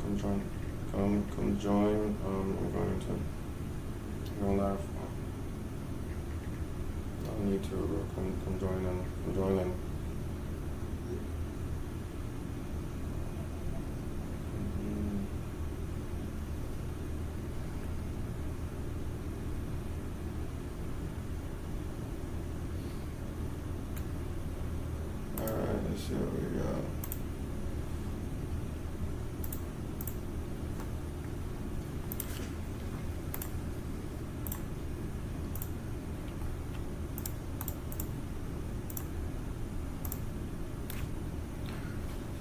come join. Come join. I'm going to go live. I need to come join in. Come join in. All right, let's see what we got.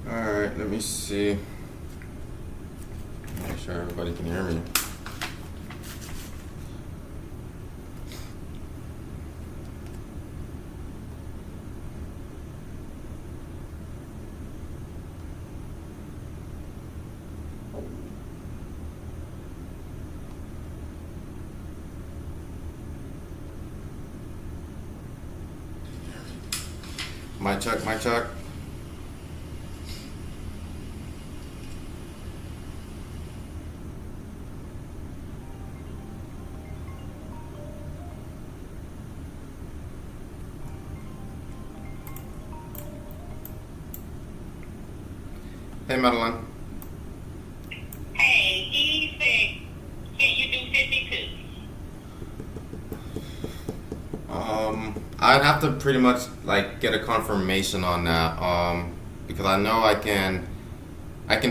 Alright, let me see. Make sure everybody can hear me. Mic check, mic check. Hey, Madeline. Hey, he said, can you do 52? I'd have to pretty much like get a confirmation on that. Because I know I can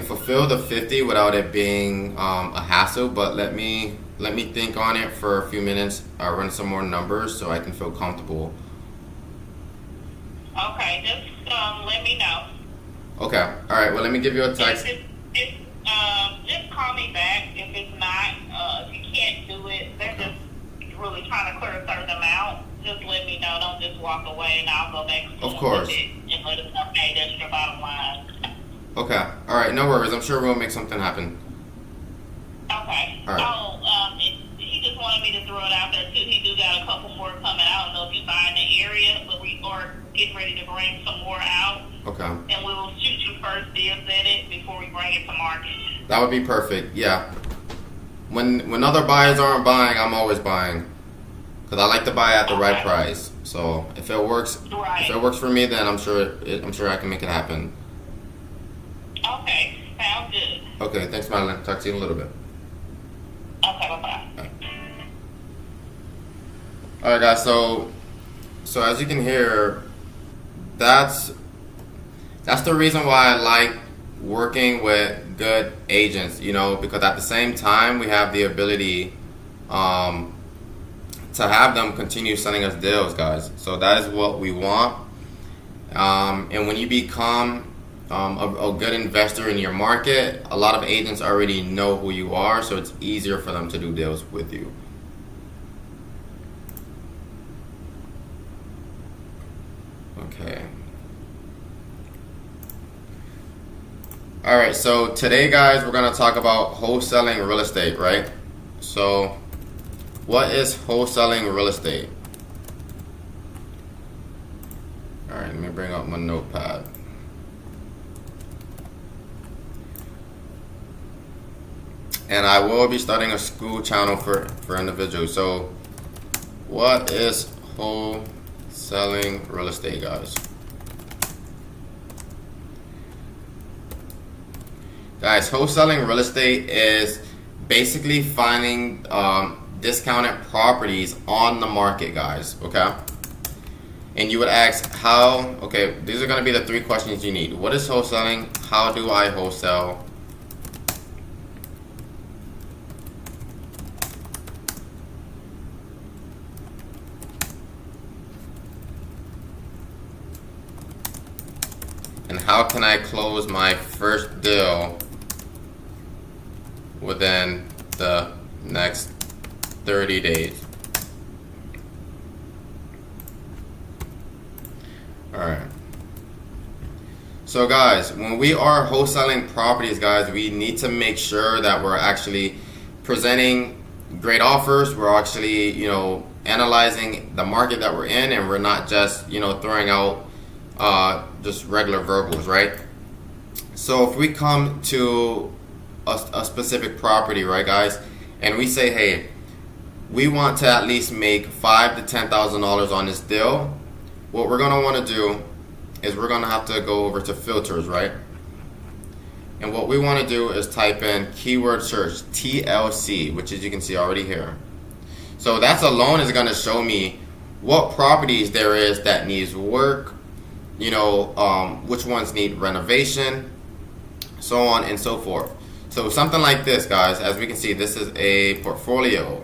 fulfill the 50 without it being a hassle. But let me think on it for a few minutes. I'll run some more numbers so I can feel comfortable. Okay, just let me know. Okay. All right. Well, let me give you a text. Just call me back if it's not. If you can't do it, they're just really trying to clear a certain amount. Just let me know. Don't just walk away, and I'll go back to Of course. it and let us know. Hey, that's your bottom line. Okay. All right. No worries. I'm sure we'll make something happen. Okay. All right. So he just wanted me to throw it out there too. He do got a couple more coming. I don't know if you buy in the area, but we are getting ready to bring some more out. Okay. And we will shoot you first dibs at it before we bring it to market. That would be perfect. Yeah. When other buyers aren't buying, I'm always buying, because I like to buy at the right price. So if it works, Right. if it works for me, then I'm sure I can make it happen. Okay, sounds good. Okay. Thanks, Madeline. Talk to you in a little bit. Okay, bye-bye. All right, guys. So as you can hear, that's the reason why I like working with good agents, because at the same time we have the ability to have them continue sending us deals, guys. So that is what we want. And when you become a good investor in your market, a lot of agents already know who you are, so it's easier for them to do deals with you. Okay. All right, so today, guys, we're going to talk about wholesaling real estate, right? So what is wholesaling real estate? All right, let me bring up my notepad. And I will be starting a school channel for individuals. So what is wholesaling real estate, guys? Guys, wholesaling real estate is basically finding discounted properties on the market, guys, okay? And you would ask okay, these are going to be the 3 questions you need. What is wholesaling? How do I wholesale? And how can I close my first deal within the next 30 days? Alright. So guys, when we are wholesaling properties, guys, we need to make sure that we're actually presenting great offers. We're actually, analyzing the market that we're in, and we're not just, throwing out just regular verbals, right? So if we come to a specific property, right, guys? And we say, hey, we want to at least make $5,000 to $10,000 on this deal. What we're gonna want to do is we're gonna have to go over to filters, right? And what we want to do is type in keyword search TLC, which as you can see already here. So that's alone is gonna show me what properties there is that needs work, you know, which ones need renovation, so on and so forth. So something like this, guys, as we can see, this is a portfolio.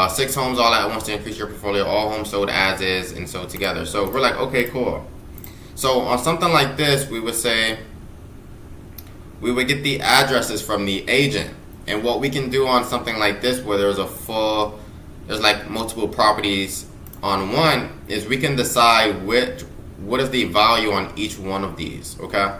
6 homes all at once to increase your portfolio, all homes sold as is and sold together. So we're like, okay, cool. So on something like this, we would say, we would get the addresses from the agent. And what we can do on something like this, where there's there's like multiple properties on one, is we can decide what is the value on each one of these, okay?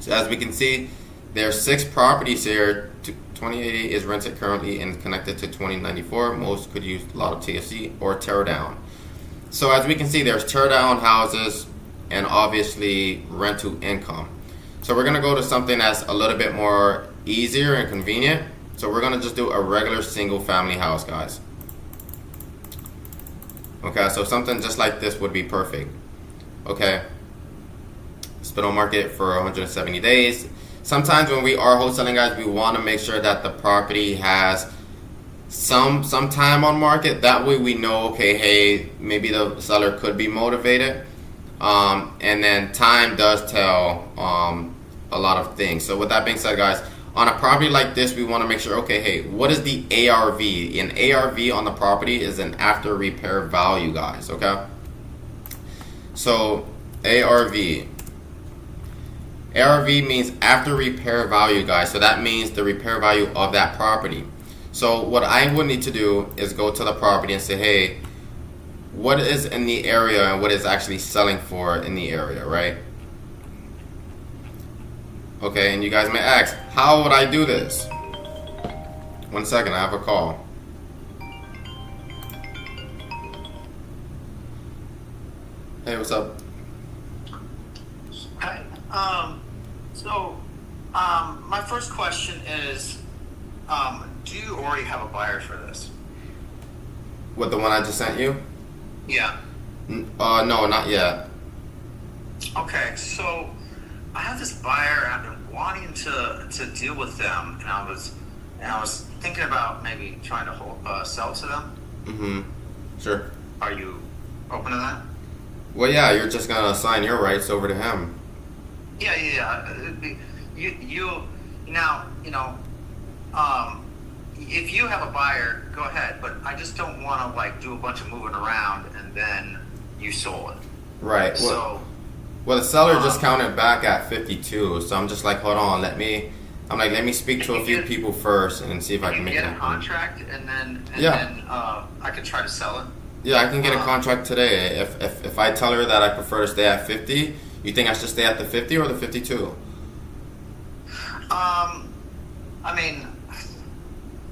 So as we can see, there's 6 properties here. 2080 is rented currently and connected to 2094. Most could use a lot of TLC or tear down. So as we can see, there's tear down houses and obviously rental income. So we're gonna go to something that's a little bit more easier and convenient. So we're gonna just do a regular single family house, guys. Okay, so something just like this would be perfect. Okay, it's been on market for 170 days. Sometimes when we are wholesaling, guys, we want to make sure that the property has some time on market. That way we know, okay, hey, maybe the seller could be motivated. And then time does tell a lot of things. So with that being said, guys, on a property like this, we want to make sure, okay, hey, what is the ARV? An ARV on the property is an after repair value, guys, okay? So ARV. ARV means after repair value, guys. So that means the repair value of that property. So what I would need to do is go to the property and say, hey, what is in the area and what is actually selling for in the area, right? Okay, and you guys may ask, how would I do this? 1 second, I have a call. Hey, what's up? Hi. My first question is, do you already have a buyer for this? What, the one I just sent you? Yeah. No, not yet. Okay, so I have this buyer. I've been wanting to deal with them, and I was thinking about maybe trying to sell to them. Mm-hmm. Sure. Are you open to that? Well, yeah, you're just gonna assign your rights over to him. Yeah. If you have a buyer, go ahead. But I just don't want to like do a bunch of moving around and then you sold it. Right. So. Well, the seller just counted back at 52, so I'm just like, hold on, let me speak to a few people first and see if I can make it happen. Get a contract and then I can try to sell it. Yeah, I can get a contract today. If I tell her that I prefer to stay at 50, you think I should stay at the 50 or the 52? I mean,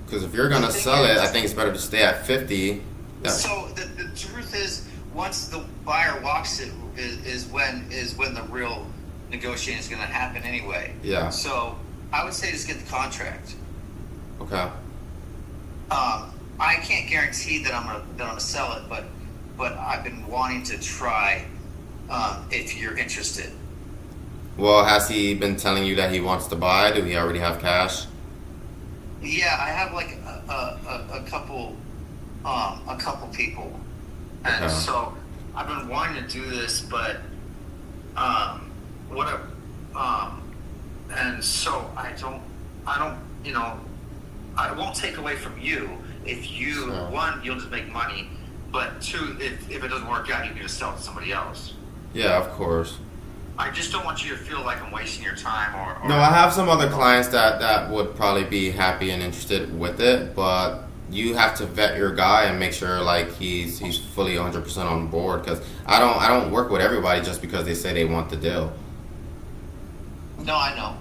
because if you're gonna sell it, I think it's better to stay at 50. Yeah. So the truth is, once the buyer walks it, is when the real negotiating is going to happen anyway. Yeah. So I would say just get the contract. Okay. I can't guarantee that I'm gonna sell it, but I've been wanting to try. If you're interested. Well, has he been telling you that he wants to buy? Do he already have cash? Yeah, I have like a couple people, and Okay. so I've been wanting to do this, but and so I won't take away from you if you Sure. one, you'll just make money, but two, if it doesn't work out, you can just sell it to somebody else. Yeah, of course. I just don't want you to feel like I'm wasting your time or No, I have some other clients that would probably be happy and interested with it, but you have to vet your guy and make sure like he's fully 100% on board, because I don't work with everybody just because they say they want the deal. No, I know.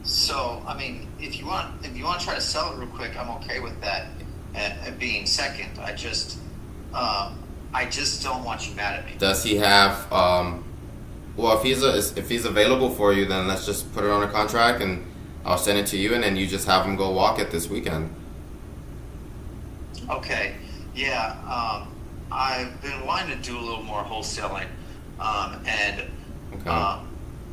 So I mean, if you want to try to sell it real quick, I'm okay with that. And being second, I just don't want you mad at me. Does he have Well, if he's available for you, then let's just put it on a contract, and I'll send it to you, and then you just have him go walk it this weekend. Okay. Yeah. I've been wanting to do a little more wholesaling, and Okay.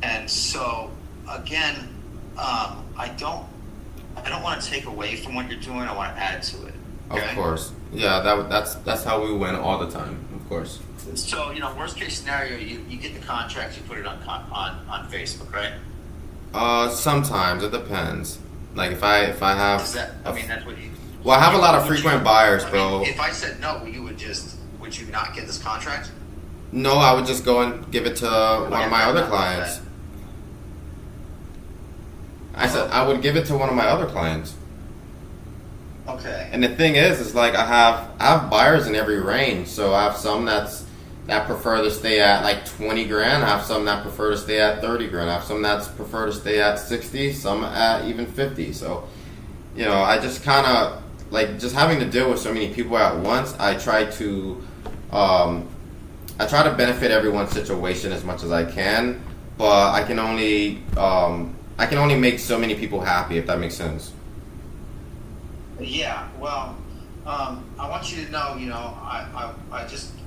and so again, I don't want to take away from what you're doing. I want to add to it. Of Okay? course. Yeah, that's how we win all the time. Of course. So worst case scenario, you get the contract, you put it on Facebook, right? Sometimes it depends. Like if I have, Is that? I mean, that's what you. well, I have a lot of would frequent you- buyers, I mean, bro. if I said no, would you not get this contract? No, I would just go and give it to one of my other Not like clients. that. I said I would give it to one of my other clients. Okay. And the thing is like I have buyers in every range. So I have some that prefer to stay at like 20 grand. I have some that prefer to stay at 30 grand. I have some that prefer to stay at 60. Some at even 50. So, I just kind of like just having to deal with so many people at once. I try to benefit everyone's situation as much as I can, but I can only make so many people happy, if that makes sense. Yeah, well, I want you to know,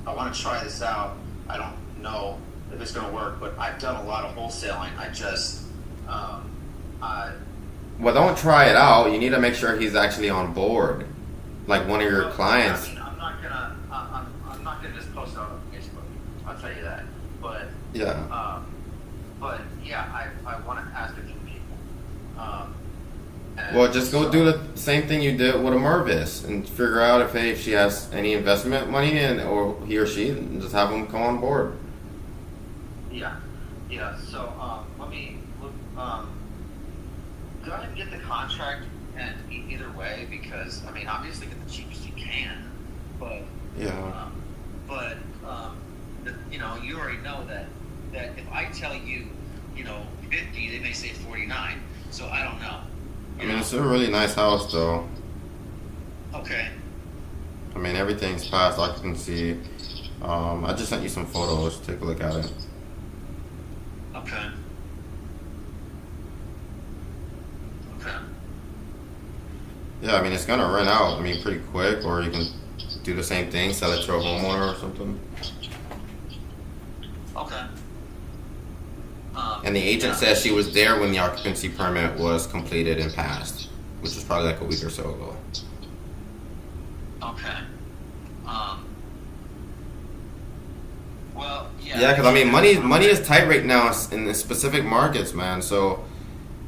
I want to try this out. I don't know if it's going to work, but I've done a lot of wholesaling. Well, don't try it out. You need to make sure he's actually on board, like one of your clients. I mean, I'm not gonna just post it on Facebook. I'll tell you that. But Yeah. I want to ask a few people. Well, just go do the same thing you did with a Mervis and figure out if she has any investment money or he or she, and just have them come on board. Yeah. So let me look. Go ahead and get the contract, and either way, because I mean, obviously get the cheapest you can, but Yeah. you already know that if I tell you, 50, they may say 49. So I don't know. I mean, it's a really nice house, though. Okay. I mean, everything's past occupancy. I just sent you some photos. Take a look at it. Okay. Yeah, I mean, it's gonna rent out. I mean, pretty quick, or you can do the same thing, sell it to a homeowner or something. Okay. And the agent says she was there when the occupancy permit was completed and passed, which was probably like a week or so ago. Okay. Well, yeah. Yeah, because I mean, money is tight right now in the specific markets, man. So,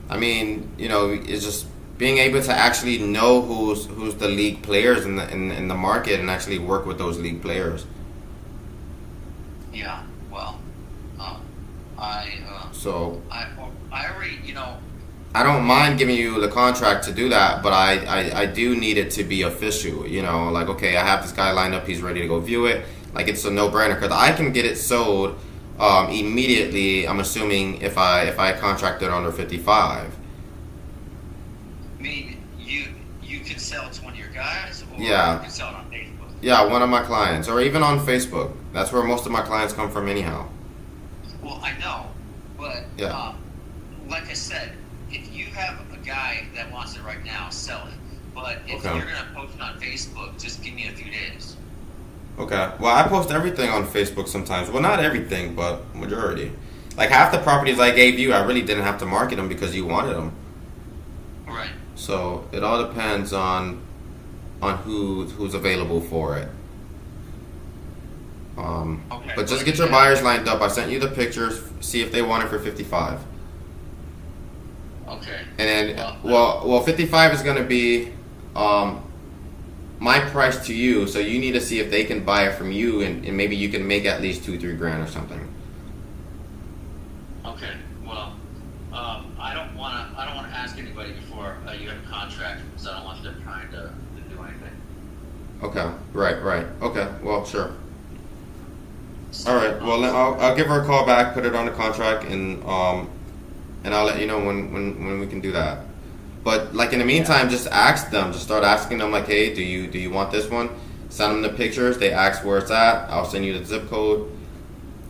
I mean, it's just being able to actually know who's the league players in the market and actually work with those league players. Yeah. Well, So I already, I don't mind giving you the contract to do that, but I do need it to be official. Like, okay, I have this guy lined up, he's ready to go view it. Like, it's a no-brainer because I can get it sold immediately. I'm assuming if I contract it under 55. I mean, you can sell it to one of your guys, or Yeah. you can sell it on Facebook. Yeah, one of my clients, or even on Facebook. That's where most of my clients come from, anyhow. Well, I know, but Yeah. like I said, if you have a guy that wants it right now, sell it. But if Okay. you're gonna post it on Facebook, just give me a few days. Okay. Well, I post everything on Facebook sometimes. Well, not everything, but majority. Like half the properties I gave you, I really didn't have to market them because you wanted them. Right. So it all depends on who's available for it. Okay, But just but get your yeah. buyers lined up. I sent you the pictures. See if they want it for 55. Okay. And then, well, 55 is going to be my price to you. So you need to see if they can buy it from you, and maybe you can make at least $2-3 grand or something. Okay. Well, I don't want to ask anybody before you have a contract, because I don't want them trying to do anything. Okay. Right. Okay. Well, sure. All right. Well, I'll give her a call back, put it on the contract, and I'll let you know when we can do that. But like in the meantime, just ask them. Just start asking them like, hey, do you want this one? Send them the pictures. They ask where it's at. I'll send you the zip code,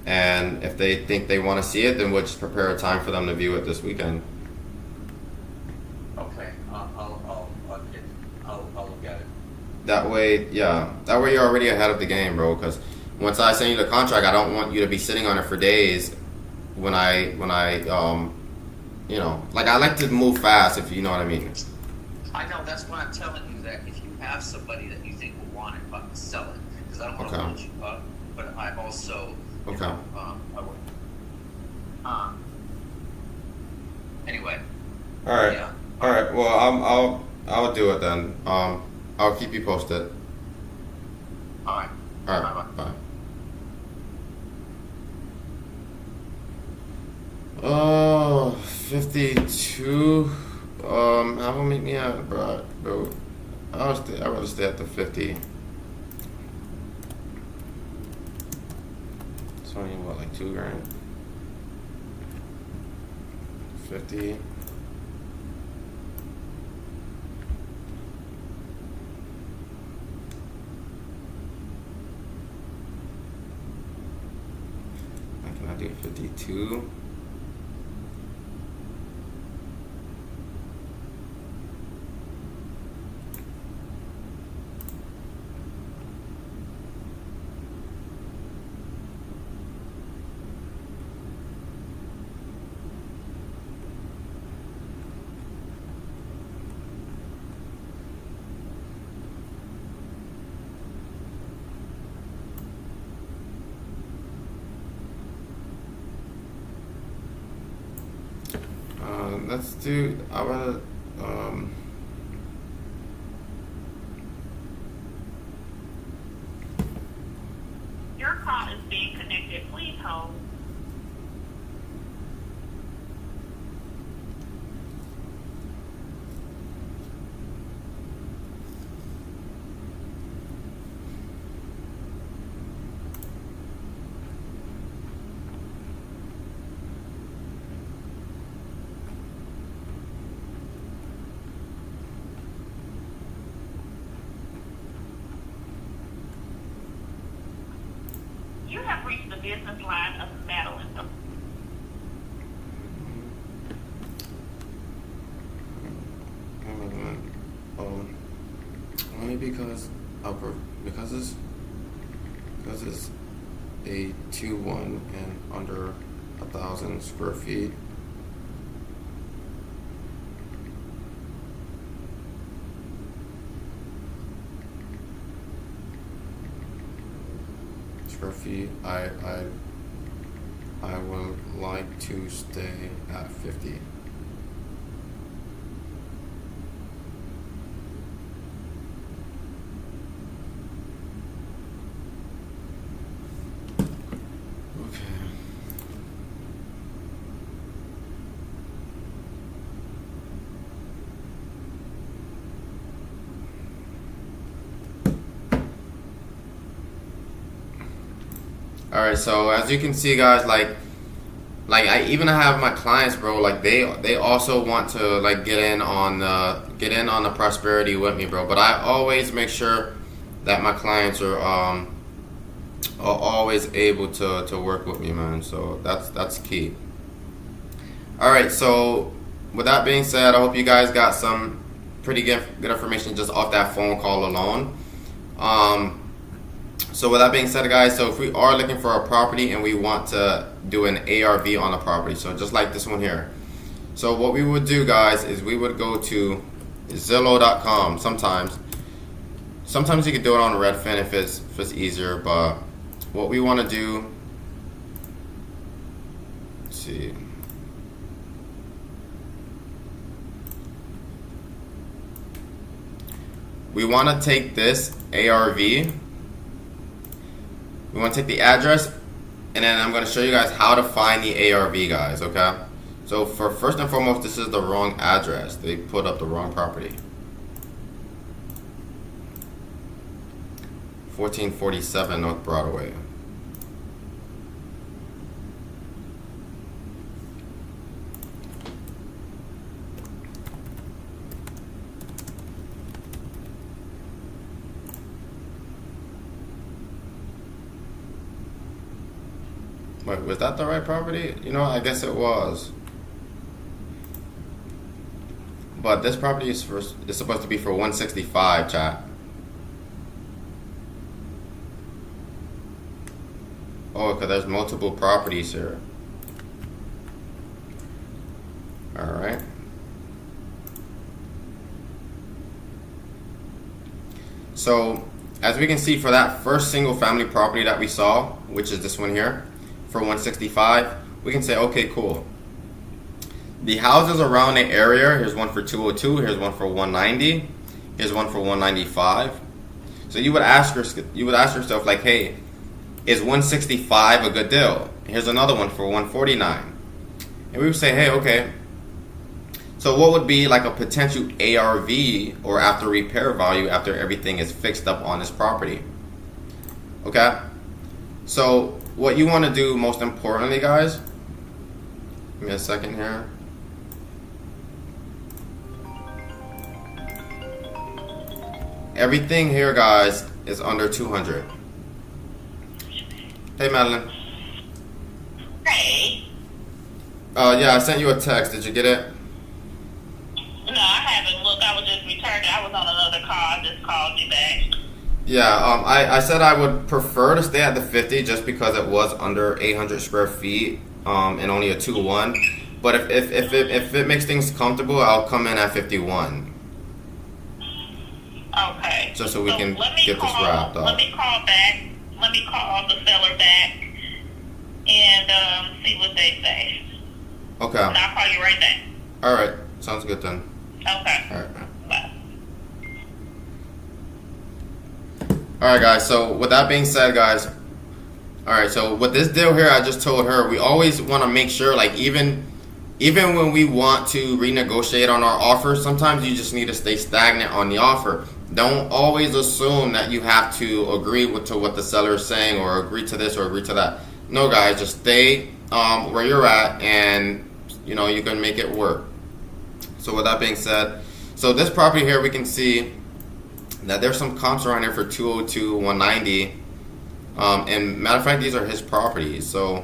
And if they think they want to see it, then we'll just prepare a time for them to view it this weekend. Okay. I'll look at it. That way, yeah. That way you're already ahead of the game, bro. Because once I send you the contract, I don't want you to be sitting on it for days. When I you know, like I like to move fast, if you know what I mean. I know, that's why I'm telling you that if you have somebody that you think will want it, sell it. Because I don't want to Okay. hold you up, but I also, you Okay. know, I would. Anyway. All right. Yeah. All right. Well, I'll do it then. I'll keep you posted. All right. All right. Bye-bye. Bye. Oh, 52. How will make me out, bro? I'd rather stay at the 50. It's only what, like $2,000? 50. Can I do 52? Let's do. I rather. Your call is being connected. Please hold. You have reached the business line of Madeline. Only because it's a 2-1 and under 1,000 square feet. Square feet. I would like to stay at 50. All right, so as you can see, guys, like I even have my clients, bro. Like they also want to like get in on the prosperity with me, bro. But I always make sure that my clients are always able to work with me, man. So that's key. All right, so with that being said, I hope you guys got some pretty good information just off that phone call alone. So with that being said, guys, so if we are looking for a property and we want to do an ARV on the property, so just like this one here. So what we would do, guys, is we would go to Zillow.com. Sometimes you can do it on Redfin if it's easier, but what we want to do, let's see. We want to take this ARV. We want to take the address, and then I'm going to show you guys how to find the ARV, guys, okay? So for first and foremost, this is the wrong address. They put up the wrong property. 1447 North Broadway. Wait, was that the right property? You know, I guess it was. But this property is supposed to be for 165, chat. Oh, because there's multiple properties here. Alright. So, as we can see, for that first single family property that we saw, which is this one here, for 165, we can say, okay, cool. The houses around the area, here's one for 202, here's one for 190, here's one for 195. So you would ask yourself, like, hey, is 165 a good deal? Here's another one for 149. And we would say, hey, okay, so what would be like a potential ARV or after repair value after everything is fixed up on this property? Okay, so what you want to do most importantly, guys, give me a second here. Everything here, guys, is under 200. Hey, Madeline. Hey. Yeah, I sent you a text. Did you get it? No, I haven't looked. I was just returning. I was on another call. I just called you back. Yeah, I said I would prefer to stay at the 50 just because it was under 800 square feet and only a 2-1. But if it makes things comfortable, I'll come in at 51. Okay. Just so we can get this wrapped up. Let me call back. Let me call the seller back and see what they say. Okay. And I'll call you right back. All right. Sounds good then. Okay. All right. Bye. All right, guys. So with that being said, guys. All right. So with this deal here, I just told her we always want to make sure, like even when we want to renegotiate on our offer, sometimes you just need to stay stagnant on the offer. Don't always assume that you have to agree to what the seller is saying or agree to this or agree to that. No, guys, just stay where you're at, and you know you can make it work. So with that being said, so this property here, we can see that there's some comps around here for 202, 190, and matter of fact, these are his properties. So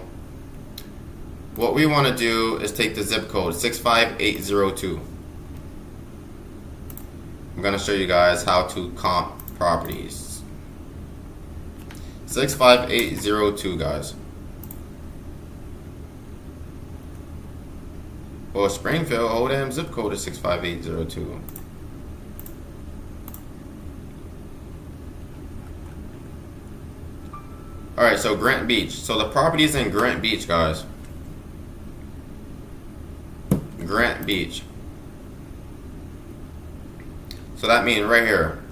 what we want to do is take the zip code 65802. I'm going to show you guys how to comp properties. 65802, guys. Well, Springfield, whole damn zip code is 65802. Alright, so Grant Beach. So the property is in Grant Beach, guys. Grant Beach. So that means right here.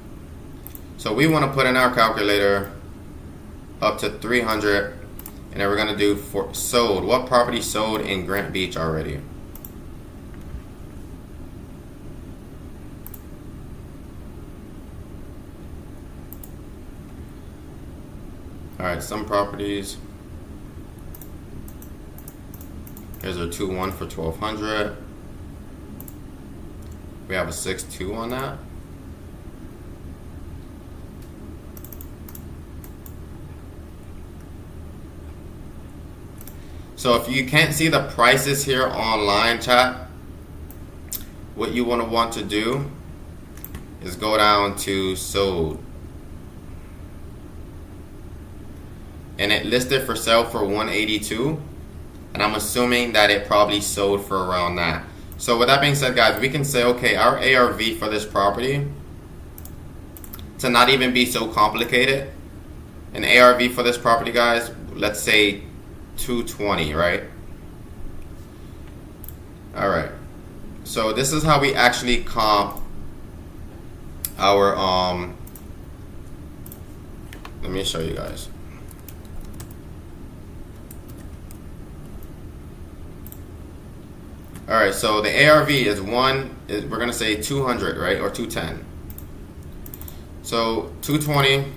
So we want to put in our calculator up to 300, and then we're going to do for sold. What property sold in Grant Beach already? Alright, some properties. Here's a 2-1 for 1200. We have a 6-2 on that. So if you can't see the prices here online, chat, what you want to do is go down to sold. And it listed for sale for 182, and I'm assuming that it probably sold for around that. So with that being said, guys, we can say, okay, our ARV for this property, to not even be so complicated, an ARV for this property, guys, let's say 220, right? All right. So this is how we actually comp our let me show you guys. All right, so the ARV is we're gonna say 200, right, or 210. So 220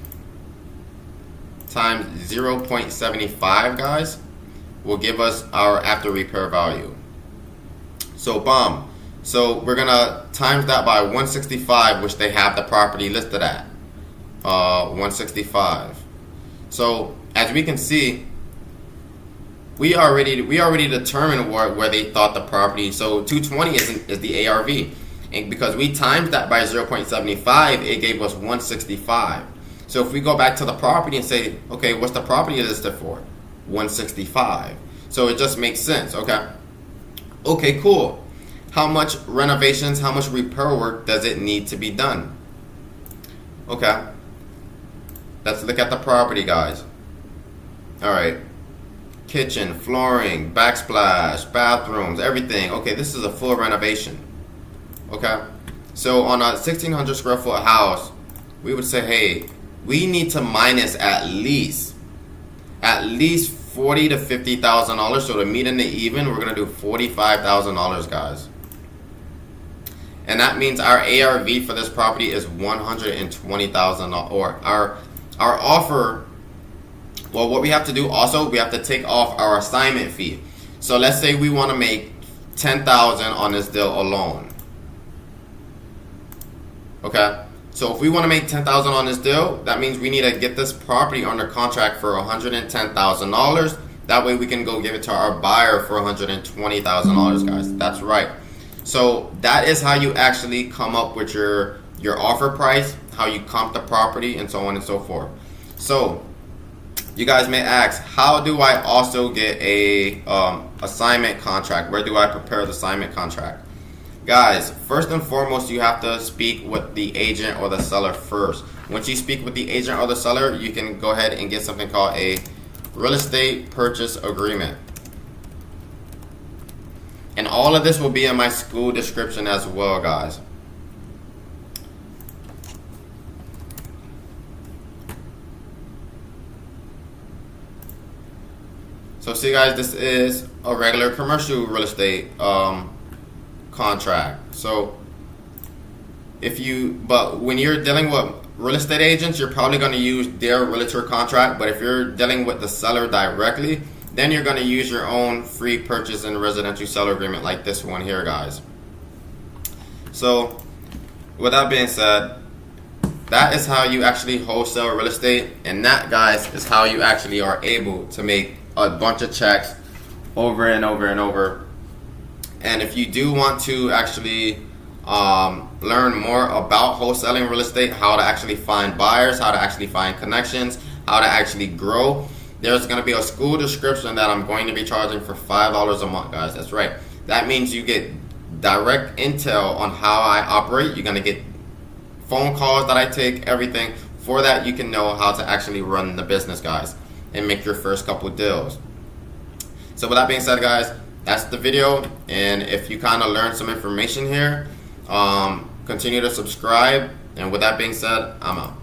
times 0.75, guys, will give us our after repair value. So bomb. So we're gonna times that by 165, which they have the property listed at 165. So as we can see, we already determined where they thought the property. So 220 is the ARV, and because we timed that by 0.75, it gave us 165. So if we go back to the property and say, okay, what's the property listed for? 165. So it just makes sense. Okay, cool. How much renovations, how much repair work does it need to be done? Okay, let's look at the property, guys. All right, kitchen, flooring, backsplash, bathrooms, everything. Okay, this is a full renovation. Okay, so on a 1,600 square foot house, we would say, hey, we need to minus at least $40,000 to $50,000. So to meet in the even, we're gonna do $45,000, guys. And that means our ARV for this property is $120,000. Or our offer. Well, what we have to do also, we have to take off our assignment fee. So let's say we want to make $10,000 on this deal alone. Okay. So if we want to make $10,000 on this deal, that means we need to get this property under contract for $110,000. That way we can go give it to our buyer for $120,000, guys. That's right. So that is how you actually come up with your offer price, how you comp the property, and so on and so forth. So you guys may ask, how do I also get a assignment contract? Where do I prepare the assignment contract? Guys, first and foremost, you have to speak with the agent or the seller first. Once you speak with the agent or the seller, you can go ahead and get something called a real estate purchase agreement. And all of this will be in my school description as well, guys. So see, guys, this is a regular commercial real estate contract. So but when you're dealing with real estate agents, you're probably going to use their realtor contract. But if you're dealing with the seller directly, then you're going to use your own free purchase and residential seller agreement like this one here, guys. So with that being said, that is how you actually wholesale real estate. And that, guys, is how you actually are able to make a bunch of checks over and over and over. And if you do want to actually learn more about wholesaling real estate, how to actually find buyers, how to actually find connections, how to actually grow, there's going to be a school description that I'm going to be charging for $5 a month, guys. That's right. That means you get direct intel on how I operate. You're going to get phone calls that I take, everything. For that, you can know how to actually run the business, guys, and make your first couple deals. So with that being said, guys, that's the video. And if you kind of learned some information here, continue to subscribe. And with that being said, I'm out.